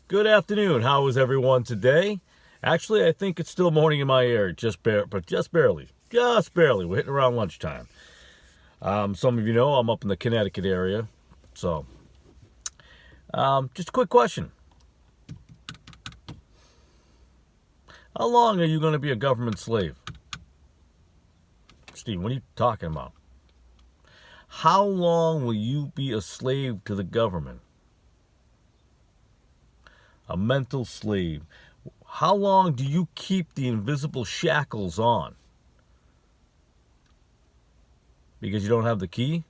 Good afternoon. How is everyone today? Actually, I think it's still morning in my area, but just barely. Just barely. We're hitting around lunchtime. Some of you know I'm up in the Connecticut area. So, just a quick question. How long are you going to be a government slave? Steve, what are you talking about? How long will you be a slave to the government? A mental slave. How long do you keep the invisible shackles on? Because you don't have the key?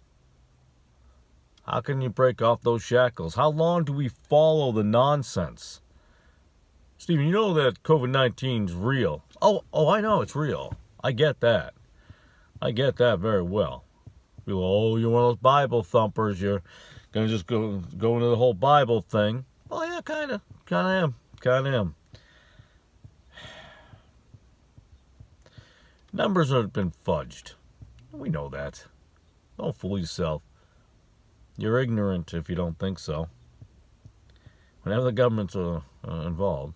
How can you break off those shackles? How long do we follow the nonsense? Steven, you know that COVID-19 is real. Oh, I know it's real. I get that. I get that very well. People, oh, you're one of those Bible thumpers. You're going to just go into the whole Bible thing. Oh, yeah, kind of am. Numbers have been fudged. We know that. Don't fool yourself. You're ignorant if you don't think so. Whenever the government's involved,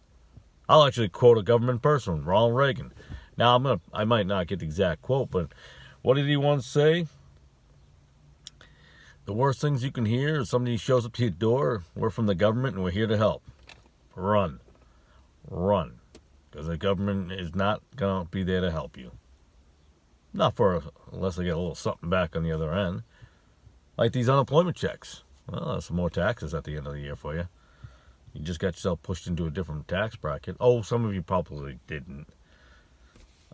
I'll actually quote a government person, Ronald Reagan. Now, I might not get the exact quote, but what did he once say? The worst things you can hear is somebody shows up to your door, we're from the government and we're here to help. Run. Because the government is not going to be there to help you. Unless they get a little something back on the other end. Like these unemployment checks. Well, that's some more taxes at the end of the year for you. You just got yourself pushed into a different tax bracket. Oh, some of you probably didn't.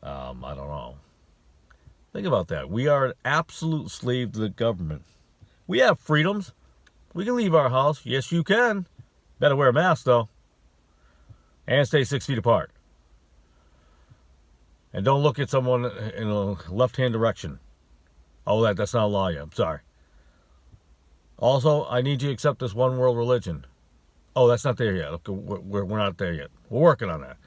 I don't know. Think about that. We are an absolute slave to the government. We have freedoms. We can leave our house. Yes, you can. Better wear a mask, though. And stay 6 feet apart. And don't look at someone in a left-hand direction. Oh, that's not a law yet. I'm sorry. Also, I need you to accept this one world religion. Oh, that's not there yet. Okay, we're not there yet. We're working on that.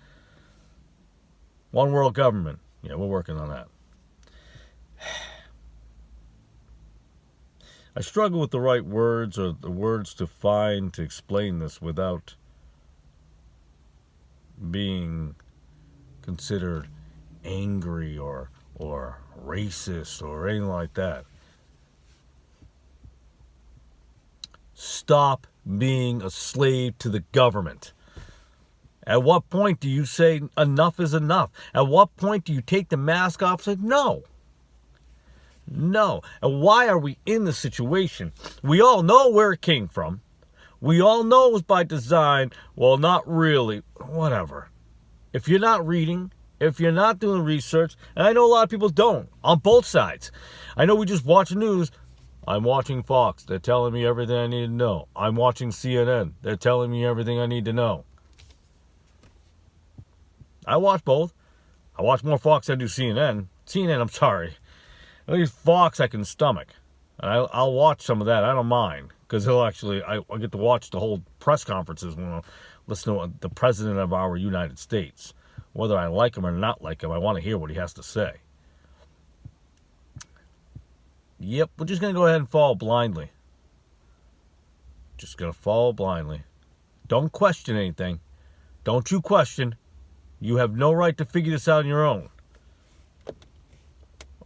One world government. Yeah, we're working on that. I struggle with the right words or the words to find to explain this without being considered angry or racist or anything like that. Stop being a slave to the government. At what point do you say enough is enough? At what point do you take the mask off and say no? No. And why are we in this situation? We all know where it came from. We all know it was by design. Well, not really. Whatever. If you're not reading, if you're not doing research, and I know a lot of people don't, on both sides. I know we just watch the news. I'm watching Fox. They're telling me everything I need to know. I'm watching CNN. They're telling me everything I need to know. I watch both. I watch more Fox than I do CNN. CNN, I'm sorry. At least Fox I can stomach. And I'll watch some of that. I don't mind. Because I get to watch the whole press conferences when I listen to the president of our United States. Whether I like him or not like him, I want to hear what he has to say. Yep, we're just going to go ahead and follow blindly. Just going to follow blindly. Don't question anything. Don't you question. You have no right to figure this out on your own.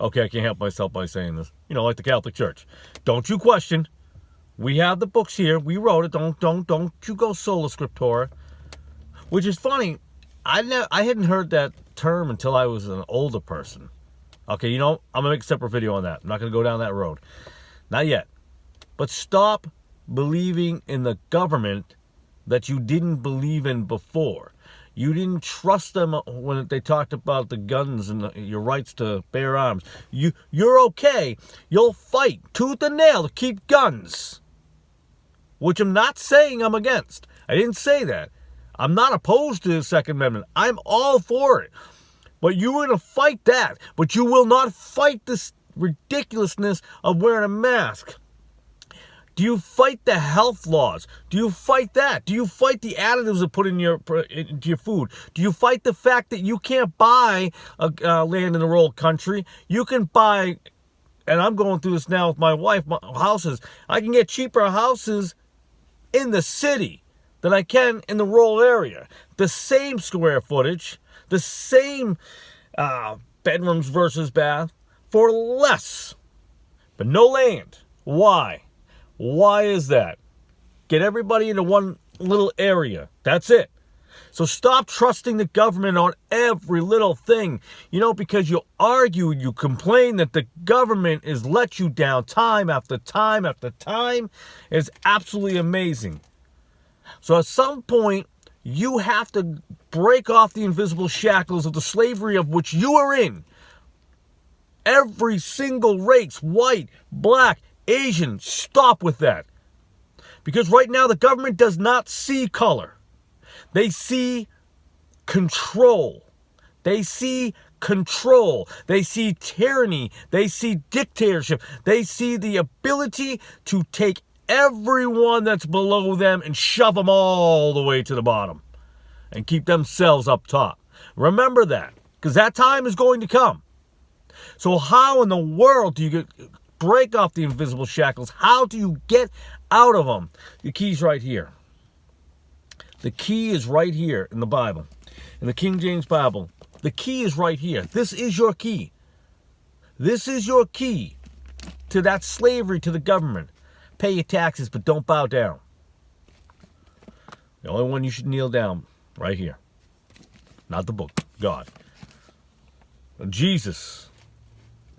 Okay, I can't help myself by saying this. Like the Catholic Church. Don't you question. We have the books here. We wrote it. Don't you go sola scriptura. Which is funny. I hadn't heard that term until I was an older person. Okay, I'm going to make a separate video on that. I'm not going to go down that road. Not yet. But stop believing in the government that you didn't believe in before. You didn't trust them when they talked about the guns and your rights to bear arms. You're okay. You'll fight tooth and nail to keep guns. Which I'm not saying I'm against. I didn't say that. I'm not opposed to the Second Amendment. I'm all for it. But you're going to fight that. But you will not fight this ridiculousness of wearing a mask. Do you fight the health laws? Do you fight that? Do you fight the additives that put into your food? Do you fight the fact that you can't buy land in a rural country? You can buy, and I'm going through this now with my wife, houses. I can get cheaper houses in the city. than I can in the rural area. The same square footage, the same bedrooms versus bath for less, but no land. Why? Why is that? Get everybody into one little area. That's it. So stop trusting the government on every little thing. You know, because you argue, you complain that the government has let you down time after time after time. It's absolutely amazing. So at some point, you have to break off the invisible shackles of the slavery of which you are in. Every single race, white, black, Asian, stop with that. Because right now the government does not see color. They see control. They see control. They see tyranny. They see dictatorship. They see the ability to take everyone that's below them and shove them all the way to the bottom and keep themselves up top. Remember that, because that time is going to come. So how in the world do you break off the invisible shackles? How do you get out of them? The key's right here. The key is right here in the Bible. In the King James Bible, the key is right here. This is your key. This is your key to that slavery to the government. Pay your taxes, but don't bow down. The only one you should kneel down, right here. Not the book, God. Jesus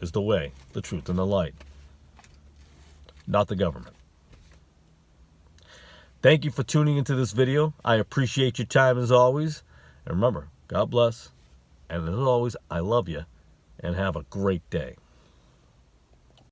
is the way, the truth, and the light. Not the government. Thank you for tuning into this video. I appreciate your time as always. And remember, God bless. And as always, I love you. And have a great day.